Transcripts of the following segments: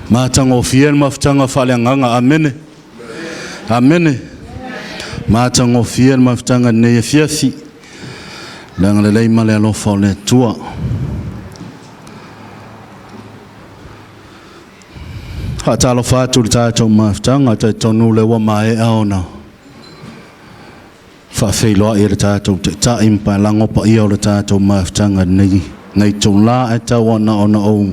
Matango fiel maftanga falenganga amene. Amene. Matango fiel maftanga ne fiafi. Lang le male alo fole tua. Hatalo fatu tato maftanga tato le wa mai aona. Fa feilo e tato ta impa lango pa ia le tato maftanga nei tula eta wana ona o.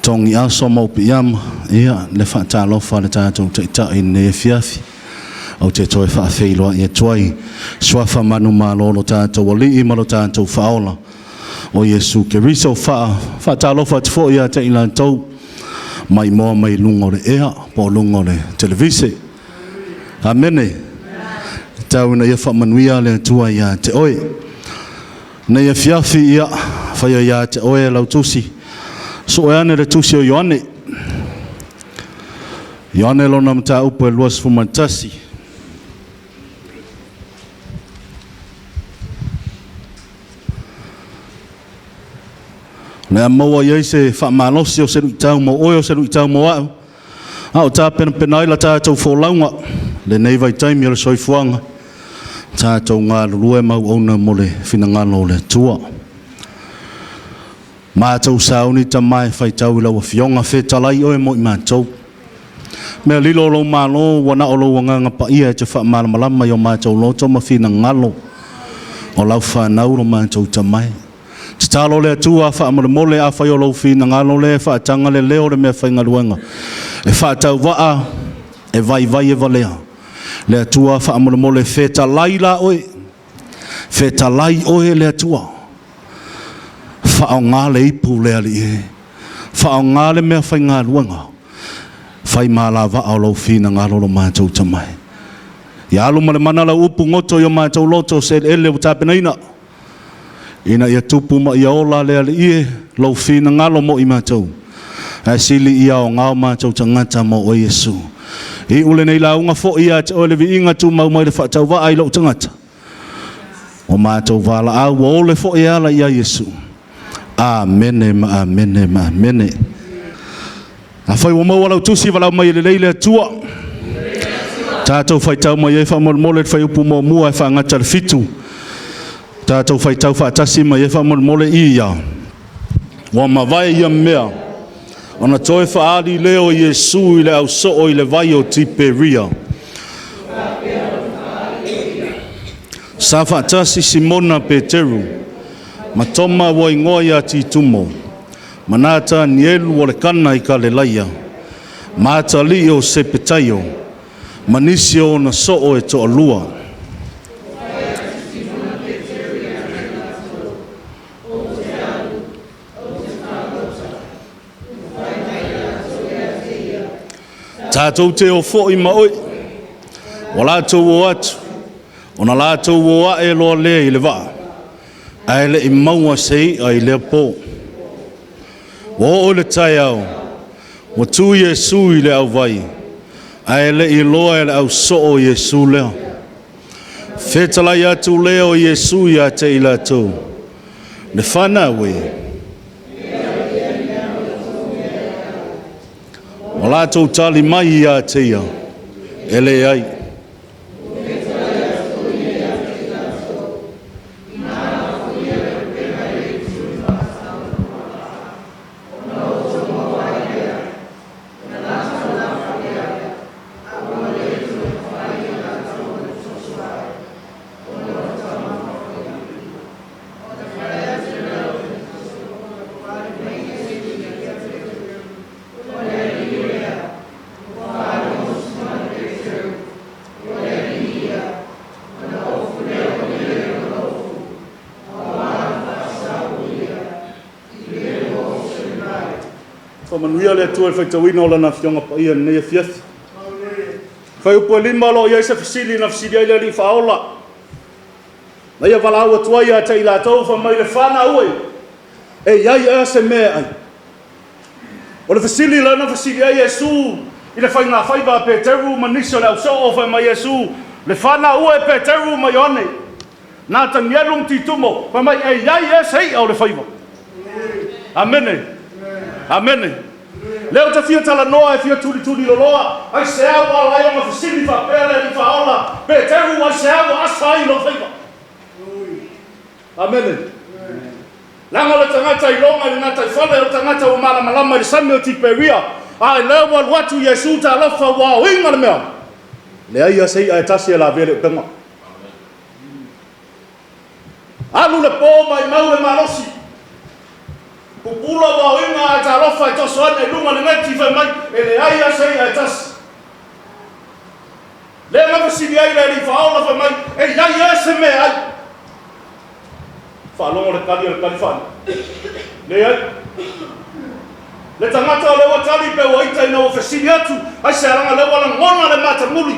Tongi aso mo piam ia le fatalo fa le tato ta in fiafi. Au te toi fa feilo e toi swafa manu malo tato wali malo tato faola. O Yesu ke riso fa talo fa fo ia te ila tau. Mai moa mai lungo le ea, po lungo le televise. Amene. Tau na ia whamanuia le tua ia te oe. Na ia fiafi ia, whaia ia te oe lau tusi. So e ane le tusi o Ioane. Ioane lo nam ta upo e luas fumantasi. Le maua ia se whamalosi o se lui tau mo oe o se lui tau mo au. Au tā pena ila tātou wholaunga. Le nei vai taimi o le soifuanga. Tātou ngā lulue mau ona mo le whinangalo le tua. Mātou sauni ta mai whai tau ila wa fionga whetalai oe mo i mātou. Mea lilo lo malo wana o lo wanganga pa ia te whamalamalama i o mātou loto ma whinangalo. O lau whanau lo mātou ta mai. Te talo le atua wha amore mole a whai o lau whina ngalo le wha atanga le leo le mea whai ngaluenga. E wha atau waa e vai e valea. Le atua wha amore mole wheta lai la oe. Wheta lai oe le atua. Wha o ngā le ipu le ali e. Wha o ngā le mea whai ngaluenga. Whai mala wa o lau whina ngalo lo mātou tamai. Ia alu male mana la upu ngoto i o mātou loto se ele u tāpena ina. Ina ia tupu ma ia ola le ali ie lau whina ngalo mo i mātou. A sili ia o ngao mātou tangata mo o Yesu. I ule nei la unga fo ia te ole vi inga tu mau mai le whaatau wa ai lau tangata. O mātou wala au o ole fo ia la ia Yesu. Amene ma amene ma amene. A whai wa mau alau tusi walau mai le leile atua. Tātou whai tau mai e wha mole whai upu mo mua e wha ngata le fitu. Tātou whai tau whaatasi mai e whamole i ia. Wa mawai ia mea. Ona toi whaari leo Yesu i le au soo i le vai o Tiperia. Sa whaatasi Simona Peteru. Matoma wa ingoa a titumo. Manata nielu o le kana i ka le laia. Mata li o se petaio. Manisi o na soo e to alua. Tātou te o fo i maoi. O lātou o atu. O na lātou o a e loa lea i le waa. A e le i maua sei a i lea pō. O le tai au. O tu Yesu i le au vai. A e le i loa e le au so o Yesu lea. Whetalai atu lea o Yesu i a te i lātou. Le whana we. O lātou tali mai i a teia, ele ai. Manuia le tua fai tawina o lana fionga pa ia nei fiafi. Fai upo lima lo ia se fasili na fasili ia li faola. Na ia wala ua tua ia te ila tau fa mai le whana ue. E iai ea se mea ai. O le fasili lana fasili ia Yesu. I le fai ngā Faiva Peteru maniso le au so o fai mai Yesu. Le whana ue Peteru mai Ioane. Nā tangielung titumo. Fai mai e iai ea sei au le Faiva. Amene. Amene. Leo te fia tala noa e fia tuli loloa. Aisea wa lai o mafisili fa pele ni fa ola. Peteru Aisea wa asa i lo Faiva. Amen. Langa le tangata i longa le ngata i whale o tangata o malama i sami o tiperia. Ai leo wa watu Yesu ta lofa wa o inga le mea. Lea ia sei ai tasi e la vele o penga. Alu le po mai mau le malosi. Pupula wa inga ai ta lofa i toso ane i lunga le ngati fai mai. E le ai ia sei ai tasi. Le ngata sidi ai le li faola fai mai. E ia se me ai. Whalongo le kali whani. Le ai. Le tangata o lewa tali pe o ita ina o whesini atu. Ai se aranga lewa la ngona le mata muli.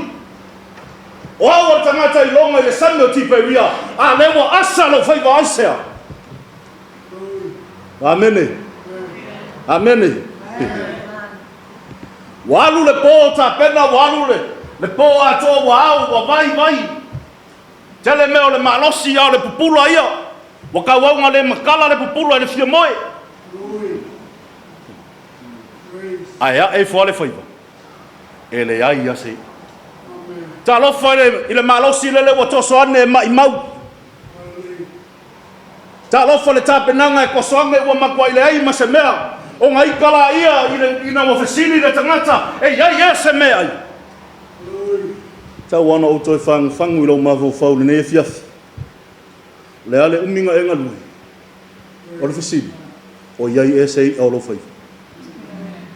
O awa tangata i longa i le sami o tiperia. A lewa asa lo Faiva Aisea. Amene. Amene. Walu le po ta pena walu le po ato wa au wa vai. Tele meo le malosi au le pupula ia. Waka wanga le makala le pupula le fia moe. Aya e fo le Faiva. Ele ai ia se. Ta lo fa ile malosi le watoso ane mai mau. Ta lo fa le tapenanga e kosoanga wa makwa ile ai masemea. O ngai kala ia ile ina mo fesini le tangata. E ia se mea ai. Ta wana o toi fangu ilo mavo fau le ne fiaf. Le ale uminga e ngalu. O le fesini. O iai e sei au lo Faiva.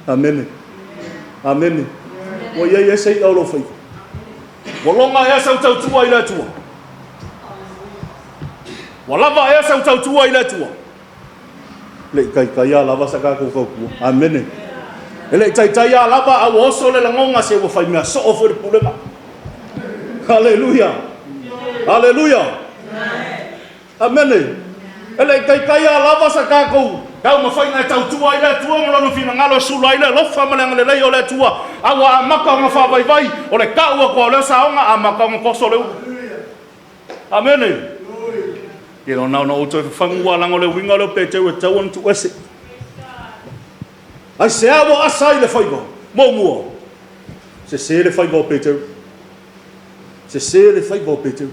Amen. Amen. O iai e sei au lo Faiva. Walonga e sa tautua i le tua. Walava e sa tautua i le tua. Le kai a lava sa ka ko. Amen. Ele tai a lava a oso le langonga se wo fai mea so o le pulema. Hallelujah. Hallelujah. Amen. Ele kai a lava sa ka ko. Kau mafai ngai tautua i le tua mo no fina ngalo sula i le lofa malanga le o le tua. Awa maka nga fa vai o le kau ko le saonga a maka nga koso le. Amen. You know now no to fangua lango le winga le Peteru e tau tu ese. Aisea wa asai le Faiva. Mo. Se le Faiva o Peteru. Se le Faiva o Peteru.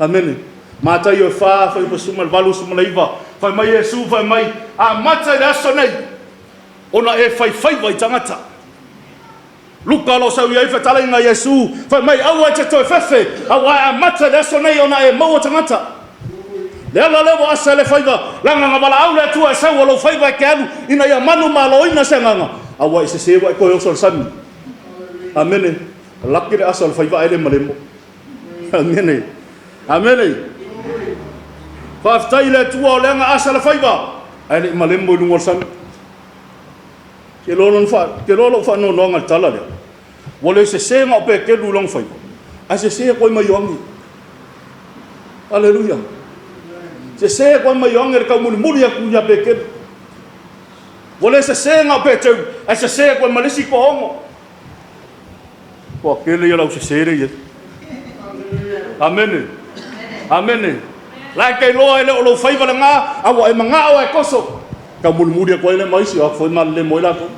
Amen. Mata yo fa pa suma valu suma leiva. Fai mai Yesu fai mai a mata le aso nei. Ona e Faiva i tangata. Luka lo sau ia fa inga Yesu fai mai awa te to fefe awa a mata le aso nei ona e mau tangata. Le ala lewa asa le Faiva langa nga bala au le tua sa lo Faiva ke anu ina ia manu malo ina senganga awa i se wa ko yo sol sami. Amen. Lakire asa le Faiva ele malemo. Amen. Amen. Faftai le tua le nga asa le Faiva ele malemo lu sami. Ke lolo fa no nga tala le. Wole se nga pe ke lu long Faiva. A se ko mai yongi. Hallelujah. Se ko mai yongi ka muri aku ya pe ke. Wole se nga pe te a se ko malisi ko ongo. Ko ke le ya se re ye. Amen. Amen. La ke lo ele o Faiva nga awa e manga o e koso. Ka muri ko ele mai si a fo mal le moila ko.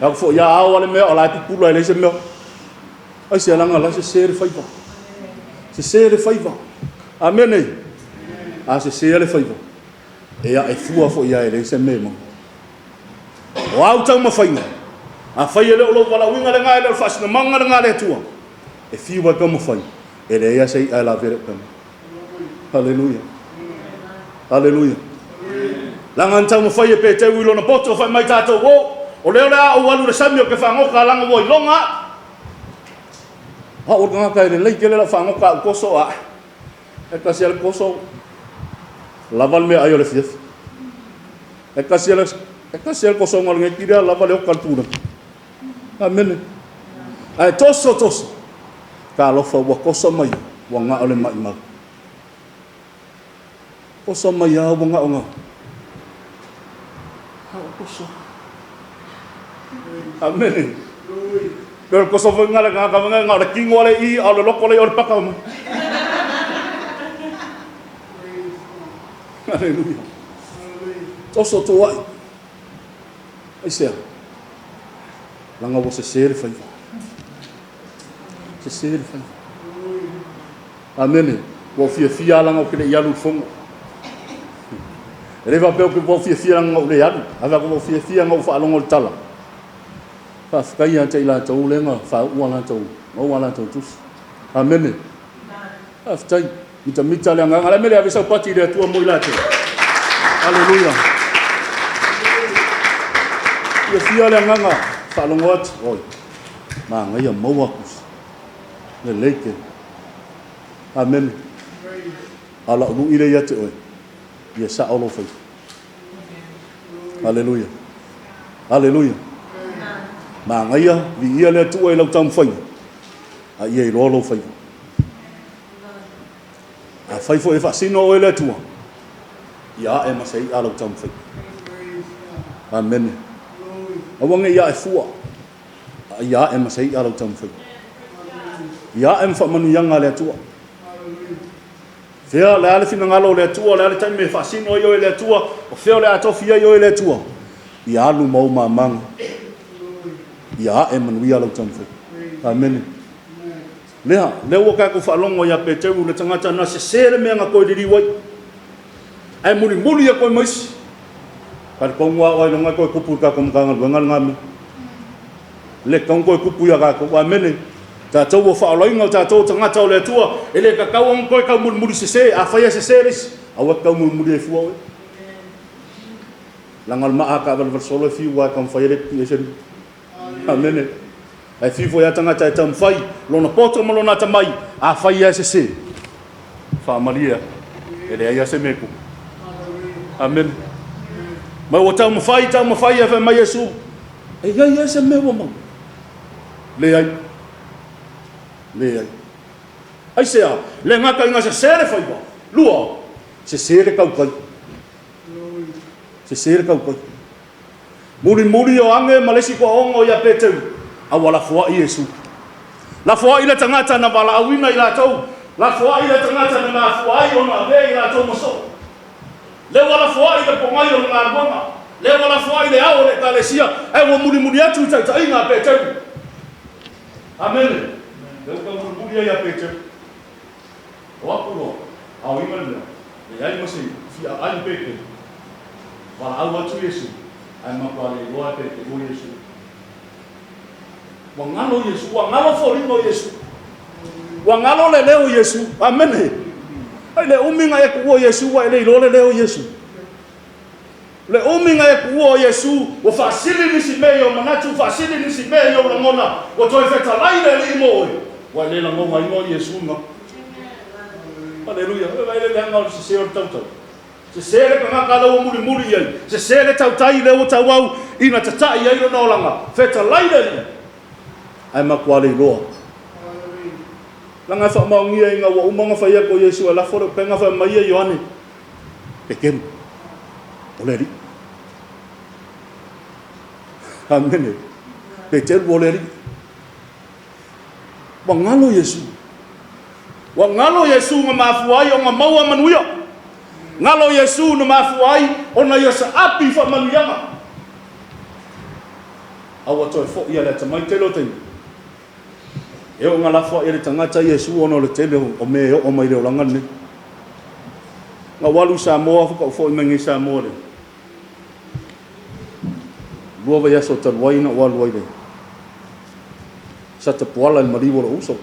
Ya fo ya awa le me o la pula ele se me. Ai se langa la se re Faiva. Se re Faiva. Amen. A se le Faiva. E a e fua fo ia ele se me mo. O au tau mafainga. A fai ele o lo wala winga le nga ele fasina manga le nga le tua. E fiwa ka mafai. Ele ia sei ai la vere kam. Hallelujah. Hallelujah. Langa tau mafai e Peteru lo na poto fai mai tato wo. O leo la o walu le samio ke fangoka langa wo longa. Ha o nga ka le ke le la fangoka koso a. E ka sia koso. Laval me ayo le fief. E ka sia koso ngol nge kira laval le kaltura. Amen. Ai toso. Ka lo fa wa koso mai wa nga ole mai ma. Koso mai ya wa nga nga. Ha koso. Amen. Pero koso fa nga nga le kingo le I au le loko le o paka ma. Hallelujah. Toso to ai. Aisea. Langa wo se sere Faiva. Se sere Faiva. Amen. Wo fia langa o kile yalu fongo. Reva pe o ke wo fia langa o le yalu. Ava ko wo fia nga o fa longo tala. Fa kai ante ila tau lenga fa uala tau. O wala tau tus. Amen. Aftai mita le nga mele avisa pati le tua mo ila te. Hallelujah. Ia fia le nga fa longo at. Oi. Ma nga ia mo akus. Le leke. Amen. Ala lu ile ya te oi. Ia sa olo fai. Hallelujah. Hallelujah. Ma nga ia vi ia le tua ila tam fai. A ia i rolo fai. A fai fo e fa sino o ele tua. Ia e masai ala tam fai. Amen. A wanga ia e fua. Ia e masai ala tam fai. Ia e fa manu yanga le tua. Fea le ale fina ngalo le tua le ale tai me fa sino yo le tua. O fea le atofia yo le tua. Ia lu mau mamang. Ia e manu ia ala tam fai. Amen. Lea, leo ka ko falongo ya Peteru le tangata na se sere me nga ko diri wai. Ai muri ya ko mais. Par ko ngwa wai nga ko kupu ka ko mkanga ngal ngami. Le kan ko kupu ya ka ko amene. Ta tau wo fa loinga ta tau tangata le tua ele ka ka on ko ka muri se a fa ya se seres. A wa ka muri fu wai. Langal ma aka val solo fi wa kan fa yele pesen. Amene. Ai fifo ya tangata e tamfai lona poto mo lona tamai a fai ya se fa maria ele ya se meku amen ma o tam fai ya fa mai yesu e ya se me wo mo le ai Aisea le ngaka inga se sere fai ba lua se sere kau kai muri o ange malesi ko ongo ya Peteru awala foa Yesu. La foa ila tangata na bala awina ila tau. La foa ila tangata na foa ona ve ila tau moso. Le wala foa ila pongai ona ngoma. Le wala foa ila ao le kalesia. Ai wo muri atu tai inga Peteru. Amen. Le ka muri ya Peteru. Wa kulo. Awina le. Le ai mosi fi ai Peteru. Wala awa tu Yesu. Ai mapale loa Peteru Yesu. Wangalo Yesu, wangalo forino Yesu. Wangalo le leo Yesu. Amen. Ai le uminga e kuo Yesu wa le ilole leo Yesu. Le uminga e kuo Yesu, o fasili ni simeyo manatu fasili ni simeyo ngona. O toi feta lai le limo. Wa le la ngoma ino Yesu ma. Hallelujah. Vai le ngalo se se tauta. Se sere ka ngakala o muri ye. Se sere tautai le o tawau ina tatai ye no langa. Feta lai le ai makwale loa. Langa fa maungia inga wa umanga fa ko Yesu ala fo penga fa mai Ioane. Pekem. Oleri. Amen. Peteru oleri. Wangalo Yesu. Wangalo Yesu nga mafuai o nga maua manuia. Ngalo Yesu na mafuai ona yosa api fa manuyanga. Awa toi fo ia le tamai telo tei. E o ngala fo ele tangata Yesu ono le tele o me o mai le langa ni. Nga walu Samoa fo mengi Samoa. Lua va yaso tal waina walu waile. Sa te poala le mariwo lo uso.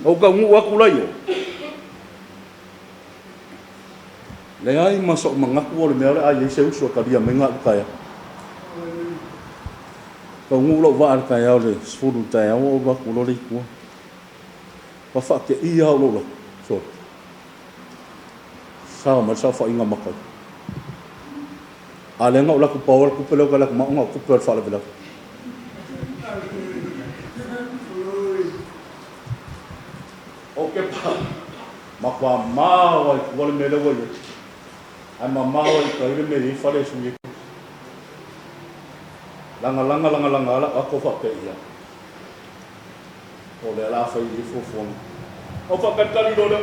O ka ngu aku lai o. Le ai maso mangaku o le mea ai se uso ka dia menga kaya. Ka ngu lo va ka ya le sfuru ta ya o ba ku lo ri ku. Pa fa ke ia o lo. So. Sa ma sa fa inga makai. Ale nga ola ku power ku pelo ka la ma nga ku pelo fa la bela. Okay pa. Makwa ma wa ku le mele wo. Ai ma ma wa ka le mele fa le su ye. Langa la ako fa pe ia. O le la fa i fo fo. O fa ka tali do le.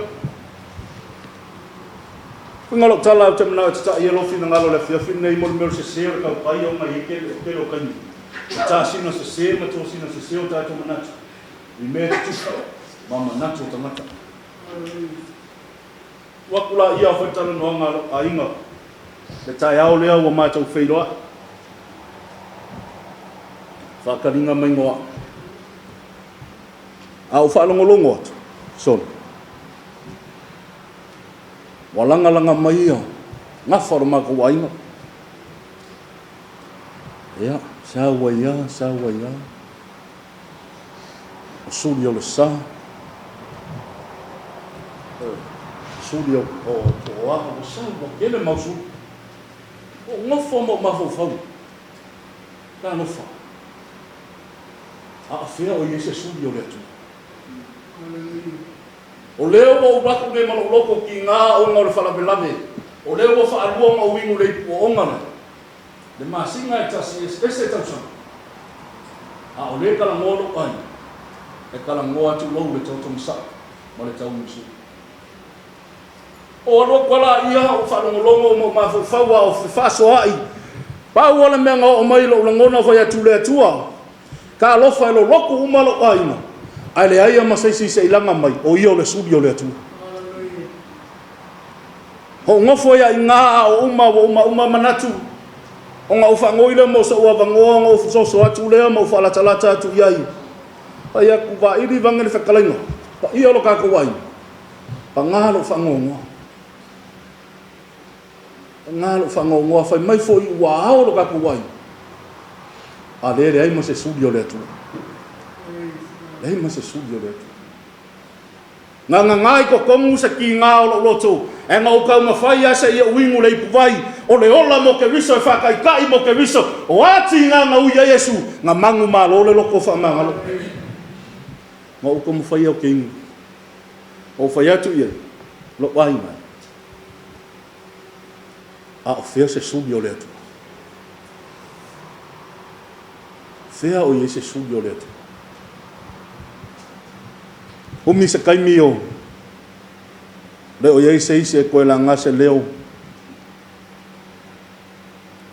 ngalo tala te mana te ta yelo fina ngalo le fia nei mo me se se ka pai o mai ke lo kan ta sino se ma to sino se o ta to mana i me tu mama na to mata wa kula ia fa tala no ngalo ainga le ta ya o le o ma to feilo fa ka ringa mai ngoa au fa longo so walanga mai ia nga forma ko wainga ya sa waya studio le sa studio o wa o sa o ele mausu o nga forma ma fo ka no fa a fia o ese studio le tu o leo o bako le malo loko ki nga o ngor fala belave o leo o fa alua ma wingu le po ongana le masinga e tasi ese tausa a o le kala ngolo ai e kala ngoa tu lo le toto msa ma le tau msu o lo kwala ia o fa longo mo ma fa wa o fa so ai pa wala me nga o mai lo ngona fa ya tu le tua ka lo fa lo loko uma lo ai no ale ai ma sai se ilanga mai o io le studio le tu ho ngofo ya nga o uma manatu o nga ufa ngoile mo so wa bango ngo so atu le mo fa la talata tu yai ai ku va ili vanga le fakalinga pa io lo ka ko wai pa nga lo fa ngo nga lo fa ngo fa mai fo i wa lo ka ko wai ale ai mo se studio le tu lei ma se studio le nga ngai ko komu sa ki nga o loto e nga o ka ma fai asa ia wingu le puvai o le ola mo ke riso e fa kai mo ke riso o ati nga uia Yesu nga mangu malo le loko fa mangalo ma o ko mo fai o king o fai atu ia lo wai ma a o fia se studio le tu fia o se studio le tu o mi se kai mio le o ye se ko la nga se leo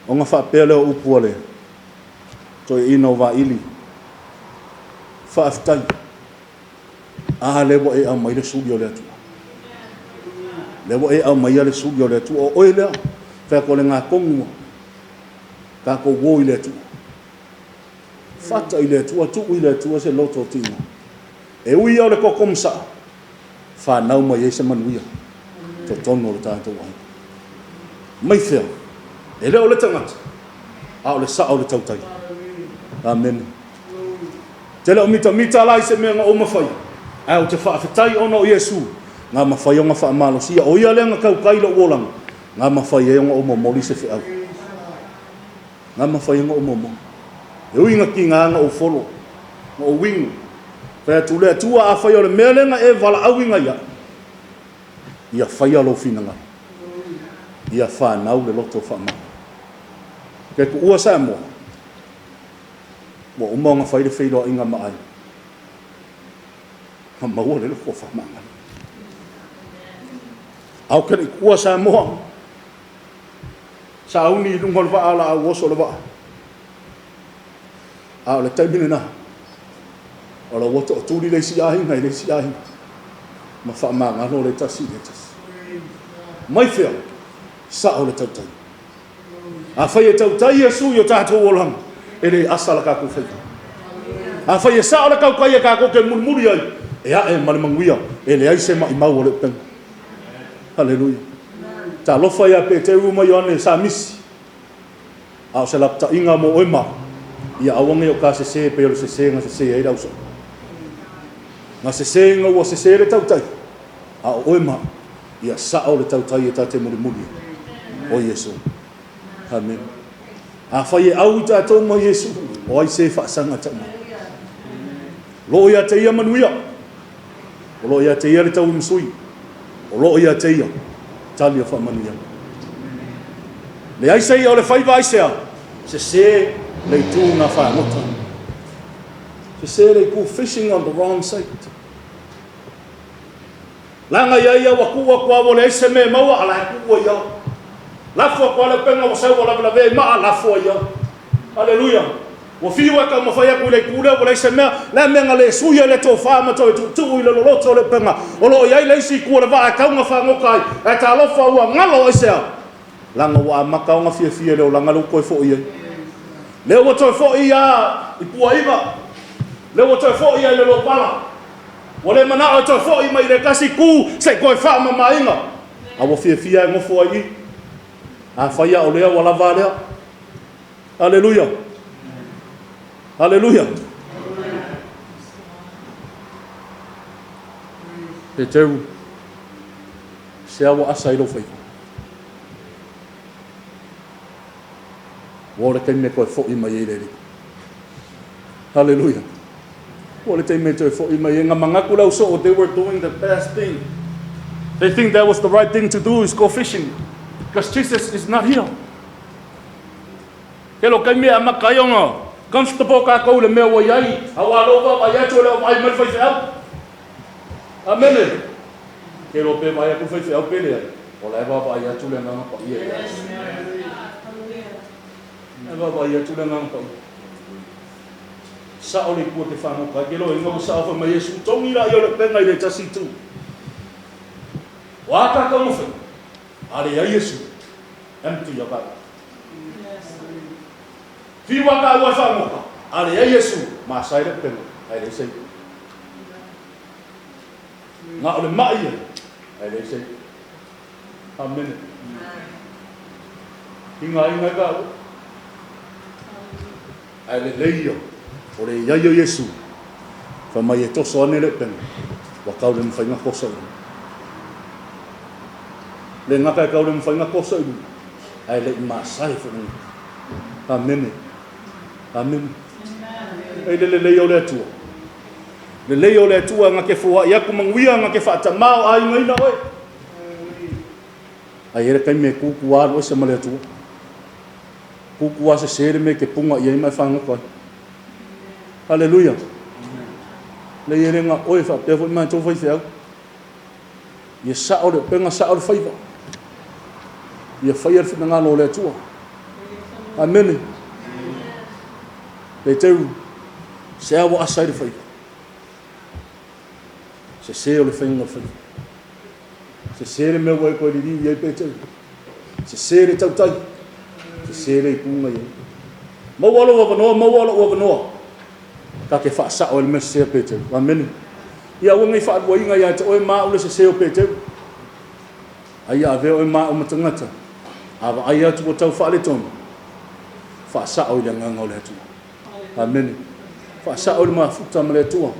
o nga fa pele o puole to inova ili fa aftai a le bo e a mai le studio le tu le bo e a mai le studio le tu o ile fa ko le nga kongu ka ko wo ile tu fata ile tu ile tu se loto tino e ui au le kokomsa fa nau mai ese manuia to tono le tātou ai mai fea e leo le tangata au le sa au le tautai amen te leo mita lai se mea nga o mawhai au te whaafetai ono o Yesu ngā mawhai o ngā whaamalo sia o ia lenga kau kaila uolang ngā mawhai e o ngā o momoli se whiau ngā mawhai o ngā o momo e ui ngā ki ngā ngā o folo ngā o wingu pe tu le tua a fai o le melenga e vala awinga ia fai alo finanga ia fa nau le loto fa ma ke ku ua sa mo nga fai le fai lo inga mai ha ma le ko fa ma au ke ku ua sa mo sa uni lungol va ala o so le va au le taimina na ora woto tuli le si ai ma fa ma ngano le tasi mai fea sa o le tautai a fa ye tautai Yesu yo tato wolang ele asala ka ku fai a fa ye sa o le ka kai ka ko ke mulmuli ai e a e mal manguia ele ai se mai mau le pen haleluya ta lo fa ya Peteru ma Ioane sa misi a se la ta inga mo oima ia awange o ka se pe o se nga se ai dauso nga se nga o se le tautai a oima ia sa o le tautai e tate muli o Yesu amen a fa ye au ta to mo Yesu o ai se fa sanga ta lo ia te ia manuia o lo ia te ia le tau msui o lo ia te ia tali fa manuia le Aisea o le Faiva Aisea se le tu na fa mota se le ku fishing on the wrong side Langa ia wakua kwa wole se me maua ala kua ia. Lafo kwa le penga wa sawa la ve ma lafo ia. Hallelujah. Wa fiwa ka mafaya kule kule wole se me la menga le suya le to fa ma to tu ile lo to le penga. Olo ia le si kua le va ka nga fa ngokai. E ta lo fa wa ngalo Aisea. Langa wa maka nga fia le langa lo ko fo ia. Le wa to fo ia I puaiva. Le wa to fo ia le lo pala. Wale mana o to fo I mai le kasi ku se ko fa ma mainga. A wo fia ngo fo ai. A fa ia o le wala vale. Hallelujah. Hallelujah. Peteru. Se awa asai lo fai. Wale kai me ko fo I mai le. Hallelujah. Well, they made it for so they were doing the best thing. They think that was the right thing to do is go fishing. Because Jesus is not here. Hello, come here, I'm a kayonga. Comfortable ka ko le me wo yai. Awalo ba ya to le ai me fai fa. Amen. Hello pe ba ya ku fai fa pe le. Ola ba ya to le na pa ye. Hallelujah. Ba ya to le na pa. Sa ole ku te whanau ka kelo I ngau sa ma Yesu tongi la yo le penga I le tasi tu. Waka ka mufe. Ale ya Yesu. Empty your bag. Fi waka wa whanau ka. Ale ya Yesu ma sai le penga. Ai le sei. Nga ole mai ai le sei. Amen. Inga ka. Ai le leio. Ore ia Yesu fa mai e toso ane le pen wa kau le mwhainga kosa le ngaka e kau le mwhainga kosa ai le masai whanau amen amen ai le leo le atua le leo le atua ngake fua ia ku manguia ngake whaatamao ai ngaina oe ai ere kai me kukua o se male atua kukua se sere me ke punga ia mai whanau koe Hallelujah. Le yerenga oi fa te fo man to foi fe. Ye sa o le penga sa o Faiva. Ye fire fi nga lo le tua. Amen. Peteru se awa asai Faiva. Se o le fenga Faiva. Se le me wo ko di ye Peteru. Se le tau tai. Se le punga ye. Mo walo wa no. Ka ke fa sa o le mese Peteru. Amen. Ia o ngai fa wo inga ia te o ma o le se o Peteru. Ai ave o ma o matangata. Ava ai atu o tau fa le ton. Fa sa o le nganga o le tu. Amen. Fa sa o le ma futa ma le tu.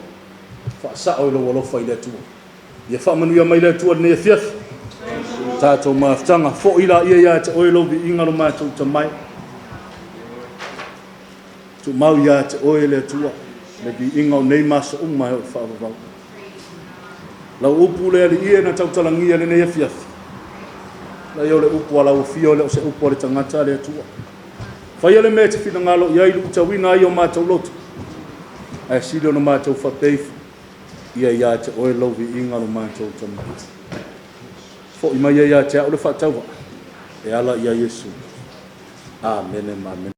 Fa sa o le wolo fa le tu. Ia fa manu ia mai le tu ne fiaf. Tato ma ftanga fo ila ia te o lo bi inga lo ma tu te mai. Tu mau ia te o le tu. Le bi inga nei masa mai o fa va. La upu le ia na tau talangia ne fiaf. La yo le upu ala o fio le o se upu le tangata le tu. Fa yo le me te fina ngalo ia I tawina yo ma tau lotu. Ai silo no ma tau fa peif. Ia te o lo bi inga lo ma tau tama. Fo I mai ia te o le fa tau. E ala ia Yesu. Amen. Amen.